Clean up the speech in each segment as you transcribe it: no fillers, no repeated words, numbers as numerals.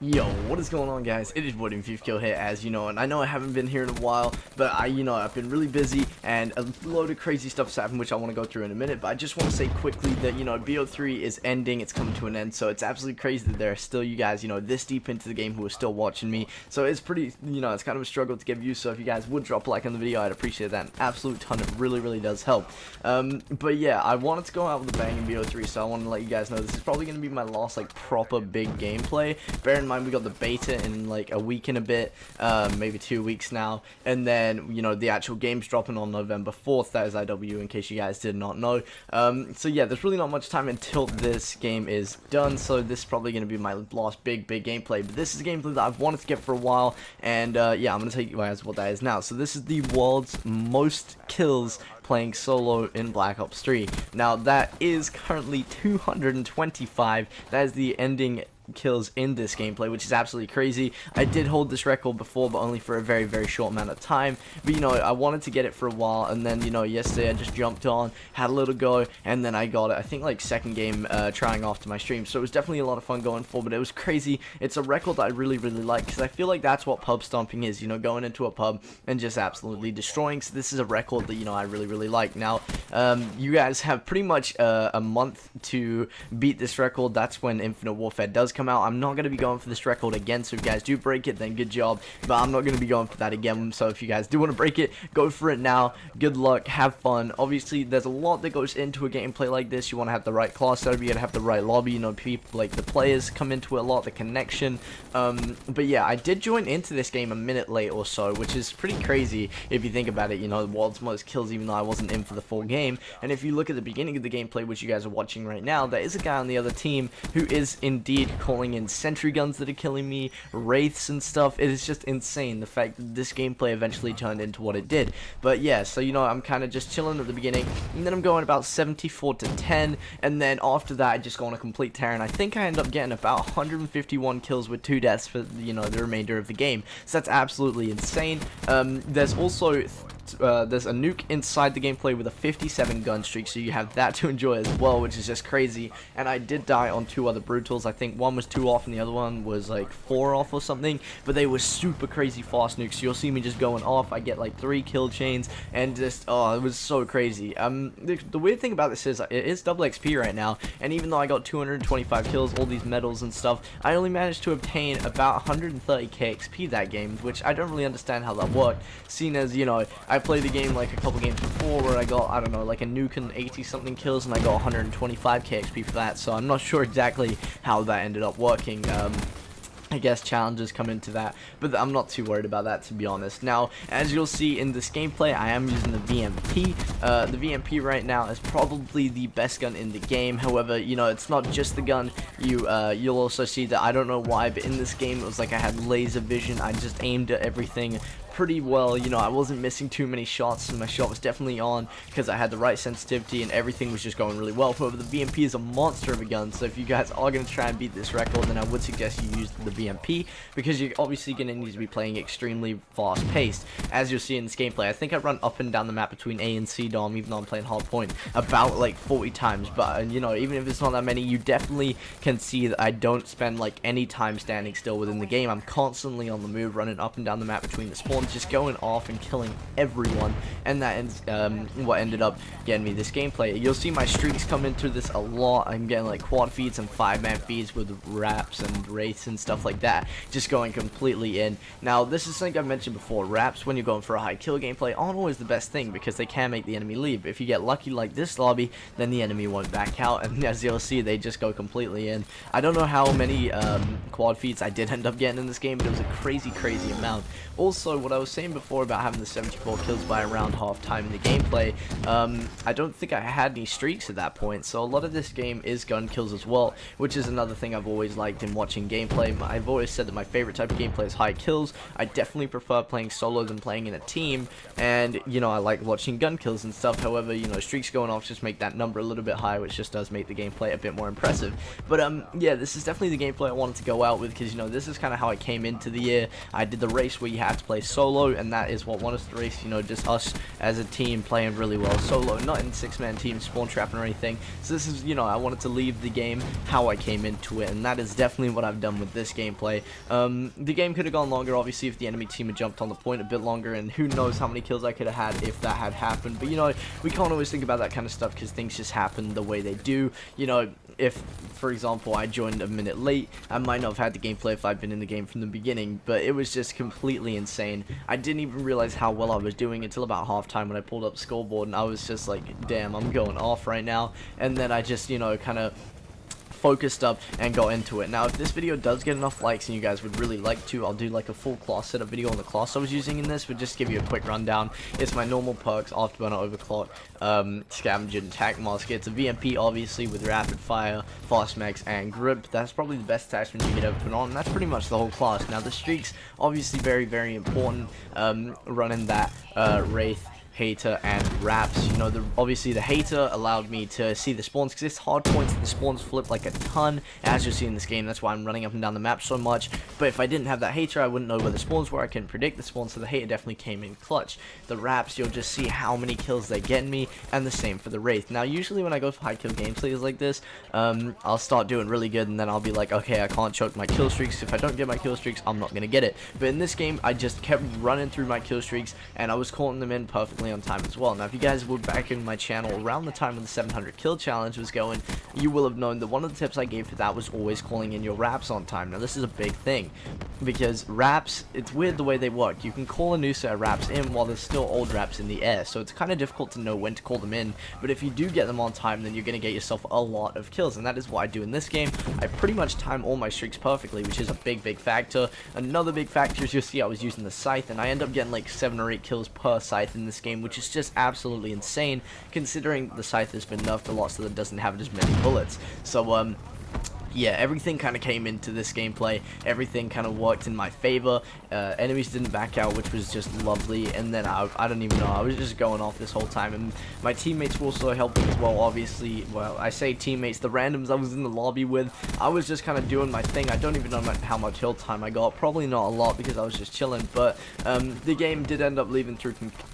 Yo, what is going on, guys? It is Fifakill here, as you know, and I know I haven't been here in a while, but I've been really busy, and a load of crazy stuff's happened, which I want to go through in a minute. But I just want to say quickly that BO3 is ending; it's coming to an end. So it's absolutely crazy that there are still you guys, this deep into the game who are still watching me. So it's pretty, it's kind of a struggle to get views. So if you guys would drop a like on the video, I'd appreciate that an absolute ton. It really does help. But yeah, I wanted to go out with a bang in BO3, so I want to let you guys know this is probably going to be my last proper big gameplay. Bear in mind we got the beta in a week and a bit, maybe 2 weeks now, and then the actual game's dropping on November 4th. That is IW, in case you guys did not know. So yeah, there's really not much time until this game is done, so this is probably going to be my last big gameplay. But this is a gameplay that I've wanted to get for a while, and yeah, I'm going to tell you guys what that is now. So this is the world's most kills playing solo in Black Ops 3. Now that is currently 225. That is the ending kills in this gameplay, which is absolutely crazy. I did hold this record before, but only for a very short amount of time. But I wanted to get it for a while, and then yesterday I just jumped on, had a little go, and then I got it. I think second game trying after my stream, so it was definitely a lot of fun going for. But it was crazy. It's a record that I really like, because I feel like that's what pub stomping is, going into a pub and just absolutely destroying. So this is a record that I really like. Now you guys have pretty much a month to beat this record. That's when Infinite Warfare does come out. I'm not going to be going for this record again, so if you guys do break it, then good job, but I'm not going to be going for that again. So if you guys do want to break it, go for it now. Good luck, have fun. Obviously there's a lot that goes into a gameplay like this. You want to have the right class setup, you gotta have the right lobby, people, the players come into it a lot, the connection. But yeah, I did join into this game a minute late or so, which is pretty crazy if you think about it. The world's most kills, even though I wasn't in for the full game. And if you look at the beginning of the gameplay, which you guys are watching right now, there is a guy on the other team who is indeed calling in sentry guns that are killing me, wraiths and stuff. It is just insane, the fact that this gameplay eventually turned into what it did. But yeah, so I'm kind of just chilling at the beginning, and then I'm going about 74 to 10, and then after that I just go on a complete tear, and I think I end up getting about 151 kills with 2 deaths for the remainder of the game. So that's absolutely insane. There's also there's a nuke inside the gameplay with a 57 gun streak, so you have that to enjoy as well, which is just crazy. And I did die on 2 other brutals. I think one was 2 off and the other one was 4 off or something, but they were super crazy fast nukes. So you'll see me just going off. I get 3 kill chains, and just it was so crazy. The weird thing about this is it is double XP right now, and even though I got 225 kills, all these medals and stuff, I only managed to obtain about 130k XP that game, which I don't really understand how that worked, seeing as I played the game a couple games before where I got, I don't know, a nuke and 80 something kills, and I got 125k XP for that. So I'm not sure exactly how that ended up working. I guess challenges come into that, but I'm not too worried about that, to be honest. Now, as you'll see in this gameplay, I am using the VMP. The VMP right now is probably the best gun in the game. However, it's not just the gun. You'll also see that, I don't know why, but in this game it was I had laser vision. I just aimed at everything pretty well. I wasn't missing too many shots, and my shot was definitely on because I had the right sensitivity, and everything was just going really well. However, the VMP is a monster of a gun, so if you guys are going to try and beat this record, then I would suggest you use the VMP, because you're obviously going to need to be playing extremely fast paced. As you'll see in this gameplay, I think I run up and down the map between A and C dom, even though I'm playing hardpoint, about 40 times. But even if it's not that many, you definitely can see that I don't spend any time standing still within the game. I'm constantly on the move, running up and down the map between the spawns, just going off and killing everyone, and that ends what ended up getting me this gameplay. You'll see my streaks come into this a lot. I'm getting quad feeds and 5-man feeds with wraps and wraiths and stuff like that, just going completely in. Now, this is something I've mentioned before. Wraps, when you're going for a high kill gameplay, aren't always the best thing, because they can make the enemy leave. If you get lucky like this lobby, then the enemy won't back out, and as you'll see, they just go completely in. I don't know how many quad feeds I did end up getting in this game, but it was a crazy amount. Also, what I was saying before about having the 74 kills by around half time in the gameplay, I don't think I had any streaks at that point, so a lot of this game is gun kills as well, which is another thing I've always liked in watching gameplay. I've always said that my favorite type of gameplay is high kills. I definitely prefer playing solo than playing in a team, and I like watching gun kills and stuff. However, streaks going off just make that number a little bit higher, which just does make the gameplay a bit more impressive. But yeah, this is definitely the gameplay I wanted to go out with, because this is kind of how I came into the year. I did the race where you have to play solo solo, and that is what won us the race. You know, just us as a team playing really well solo, not in 6-man team spawn trapping or anything. So this is, you know, I wanted to leave the game how I came into it, and that is definitely what I've done with this gameplay. The game could have gone longer, obviously, if the enemy team had jumped on the point a bit longer, and who knows how many kills I could have had if that had happened. But, you know, we can't always think about that kind of stuff because things just happen the way they do. You know, if, for example, I joined a minute late, I might not have had the gameplay if I'd been in the game from the beginning, but it was just completely insane. I didn't even realize how well I was doing until about halftime when I pulled up scoreboard, and I was just like, damn, I'm going off right now. And then I just, you know, kind of focused up and got into it. Now, if this video does get enough likes and you guys would really like to, I'll do like a full class setup video on the class I was using in this, but just give you a quick rundown. It's my normal perks: Afterburner, Overclock, Scavenger, and Attack Mask. It's a VMP, obviously, with Rapid Fire, Fast Max, and Grip. That's probably the best attachment you could ever put on, and that's pretty much the whole class. Now, the streaks, obviously very, very important, running that Wraith, Hater, and Wraps. You know, obviously the Hater allowed me to see the spawns, because it's hard points, the spawns flip like a ton, as you'll see in this game. That's why I'm running up and down the map so much. But if I didn't have that Hater, I wouldn't know where the spawns were. I couldn't predict the spawns, so the Hater definitely came in clutch. The Wraps, you'll just see how many kills they get me, and the same for the Wraith. Now, usually when I go for high kill gameplays like this, I'll start doing really good, and then I'll be like, okay, I can't choke my kill streaks. If I don't get my kill streaks, I'm not gonna get it. But in this game, I just kept running through my kill streaks, and I was calling them in perfectly on time as well. Now, if you guys were back in my channel around the time when the 700 kill challenge was going, you will have known that one of the tips I gave for that was always calling in your Wraps on time. Now, this is a big thing, because Wraps, it's weird the way they work. You can call a new set of Wraps in while there's still old Wraps in the air, so it's kind of difficult to know when to call them in. But if you do get them on time, then you're going to get yourself a lot of kills, and that is what I do in this game. I pretty much time all my streaks perfectly, which is a big factor. Another big factor is, you'll see I was using the Scythe, and I end up getting like 7 or 8 kills per Scythe in this game, which is just absolutely insane, considering the Scythe has been nerfed a lot, so that it doesn't have as many bullets. So yeah, everything kind of came into this gameplay. Everything kind of worked in my favor. Enemies didn't back out, which was just lovely. And then I don't even know, I was just going off this whole time. And my teammates were also helping as well, obviously. Well, I say teammates, the randoms I was in the lobby with, I was just kind of doing my thing. I don't even know how much hill time I got. Probably not a lot, because I was just chilling. But the game did end up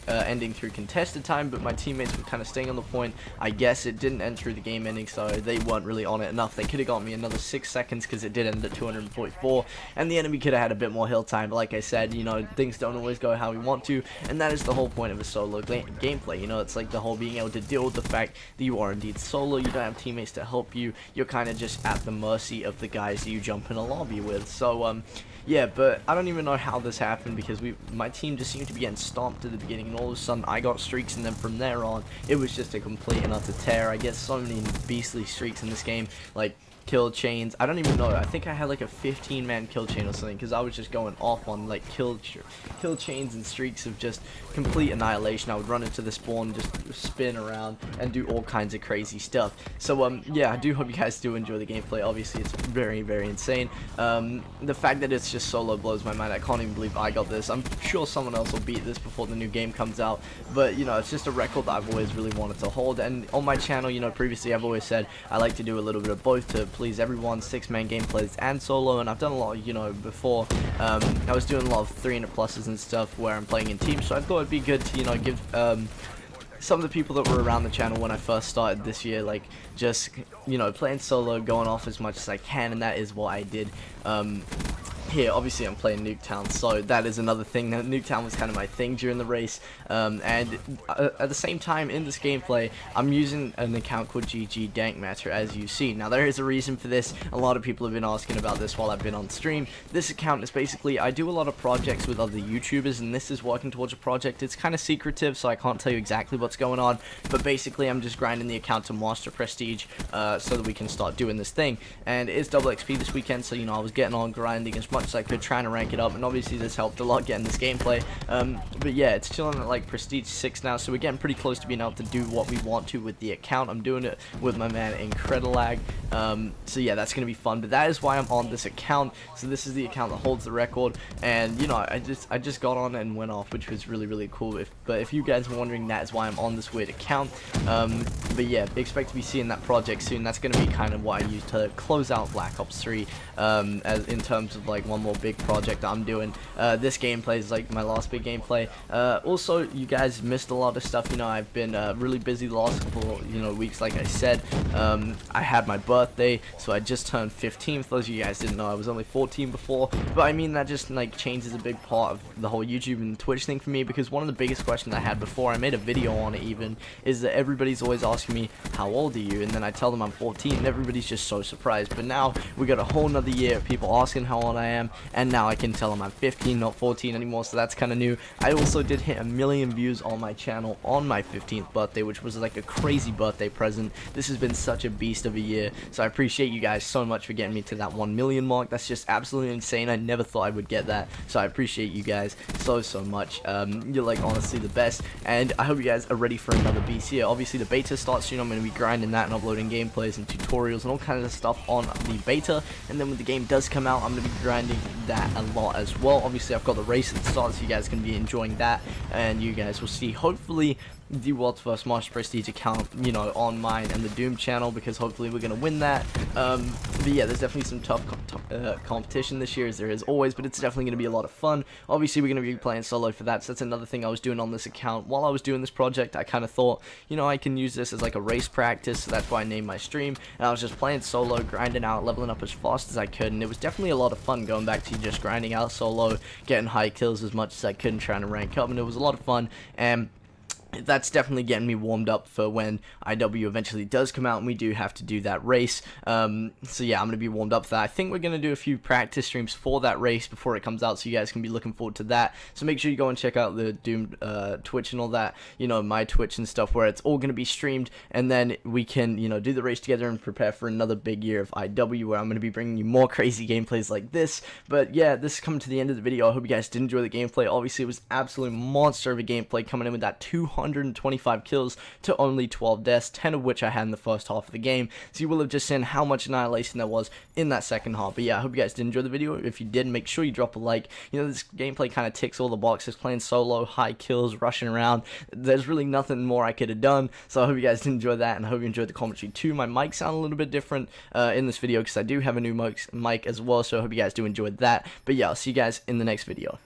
ending through contested time, but my teammates were kind of staying on the point. I guess it didn't end through the game ending, so they weren't really on it enough. They could have got me another 6 seconds, because it did end at 244, and the enemy could have had a bit more hill time. But like I said, you know, things don't always go how we want to, and that is the whole point of a solo gameplay. You know, it's like the whole being able to deal with the fact that you are indeed solo. You don't have teammates to help you. You're kind of just at the mercy of the guys that you jump in a lobby with. So yeah, but I don't even know how this happened, because my team just seemed to be getting stomped at the beginning, and all of a sudden I got streaks, and then from there on it was just a complete and utter tear. I get so many beastly streaks in this game, like kill chains. I don't even know, I think I had like a 15-man kill chain or something, because I was just going off on like kill chains and streaks of just complete annihilation. I would run into the spawn, just spin around, and do all kinds of crazy stuff. So yeah, I do hope you guys do enjoy the gameplay. Obviously, it's very, very insane. The fact that it's just solo blows my mind. I can't even believe I got this. I'm sure someone else will beat this before the new game comes out, but you know, it's just a record that I've always really wanted to hold. And on my channel, you know, previously I've always said I like to do a little bit of both to please everyone, 6-man gameplays and solo, and I've done a lot, you know, before. I was doing a lot of 300 pluses and stuff where I'm playing in teams, so I thought it'd be good to, you know, give some of the people that were around the channel when I first started this year, like, just, you know, playing solo, going off as much as I can, and that is what I did. Here, obviously I'm playing Nuketown, so that is another thing. That Nuketown was kind of my thing during the race, and at the same time in this gameplay, I'm using an account called GG Dankmatter, as you see. Now, there is a reason for this. A lot of people have been asking about this while I've been on stream. This account is basically, I do a lot of projects with other YouTubers, and this is working towards a project. It's kind of secretive, so I can't tell you exactly what's going on, but basically I'm just grinding the account to master prestige, so that we can start doing this thing. And it is double XP this weekend, so you know, I was getting on grinding as much as I could, trying to rank it up, and obviously this helped a lot getting this gameplay. But yeah, it's chilling at like prestige 6 now, so we're getting pretty close to being able to do what we want to with the account. I'm doing it with my man Incredilag, so yeah, that's gonna be fun. But that is why I'm on this account. So this is the account that holds the record, and you know, I just got on and went off, which was really, really cool. But if you guys were wondering, that is why I'm on this weird account. But yeah, expect to be seeing that project soon. That's gonna be kind of what I use to close out Black Ops 3, as in terms of like like one more big project that I'm doing. This gameplay is like my last big gameplay. Also, you guys missed a lot of stuff. You know, I've been really busy the last couple, you know, weeks. Like I said, I had my birthday, so I just turned 15. For those of you guys didn't know, I was only 14 before. But I mean, that just like changes a big part of the whole YouTube and Twitch thing for me, because one of the biggest questions I had before I made a video on it even is that everybody's always asking me, how old are you? And then I tell them I'm 14, and everybody's just so surprised. But now we got a whole nother year of people asking how old I am, and now I can tell them I'm 15, not 14 anymore, so that's kind of new. I also did hit 1 million views on my channel on my 15th birthday, which was like a crazy birthday present. This has been such a beast of a year, so I appreciate you guys so much for getting me to that 1 million mark. That's just absolutely insane. I never thought I would get that, so I appreciate you guys so much. You're like honestly the best, and I hope you guys are ready for another beast here. Obviously the beta starts soon. I'm going to be grinding that and uploading gameplays and tutorials and all kinds of stuff on the beta, and then when the game does come out, I'm going to be grinding that a lot as well. Obviously I've got the race at the start, so you guys can be enjoying that, and you guys will see hopefully the World's First Master Prestige account, you know, on mine and the Doom channel, because hopefully we're gonna win that. But yeah, there's definitely some tough competition this year, as there is always, but it's definitely gonna be a lot of fun. Obviously we're gonna be playing solo for that, so that's another thing I was doing on this account. While I was doing this project, I kind of thought, you know, I can use this as like a race practice, so that's why I named my stream, and I was just playing solo, grinding out, leveling up as fast as I could, and it was definitely a lot of fun going back to just grinding out solo, getting high kills as much as I could and trying to rank up, and it was a lot of fun. And that's definitely getting me warmed up for when IW eventually does come out and we do have to do that race. So yeah, I'm going to be warmed up for that. I think we're going to do a few practice streams for that race before it comes out, so you guys can be looking forward to that. So make sure you go and check out the Doom Twitch and all that, you know, my Twitch and stuff, where it's all going to be streamed, and then we can, you know, do the race together and prepare for another big year of IW, where I'm going to be bringing you more crazy gameplays like this. But yeah, this is coming to the end of the video. I hope you guys did enjoy the gameplay. Obviously it was absolute monster of a gameplay, coming in with that 225 kills to only 12 deaths, 10 of which I had in the first half of the game. So you will have just seen how much annihilation there was in that second half. But yeah, I hope you guys did enjoy the video. If you did, make sure you drop a like. You know, this gameplay kind of ticks all the boxes, playing solo, high kills, rushing around. There's really nothing more I could have done. So I hope you guys did enjoy that, and I hope you enjoyed the commentary too. My mic sounded a little bit different in this video because I do have a new mic as well, so I hope you guys do enjoy that. But yeah, I'll see you guys in the next video.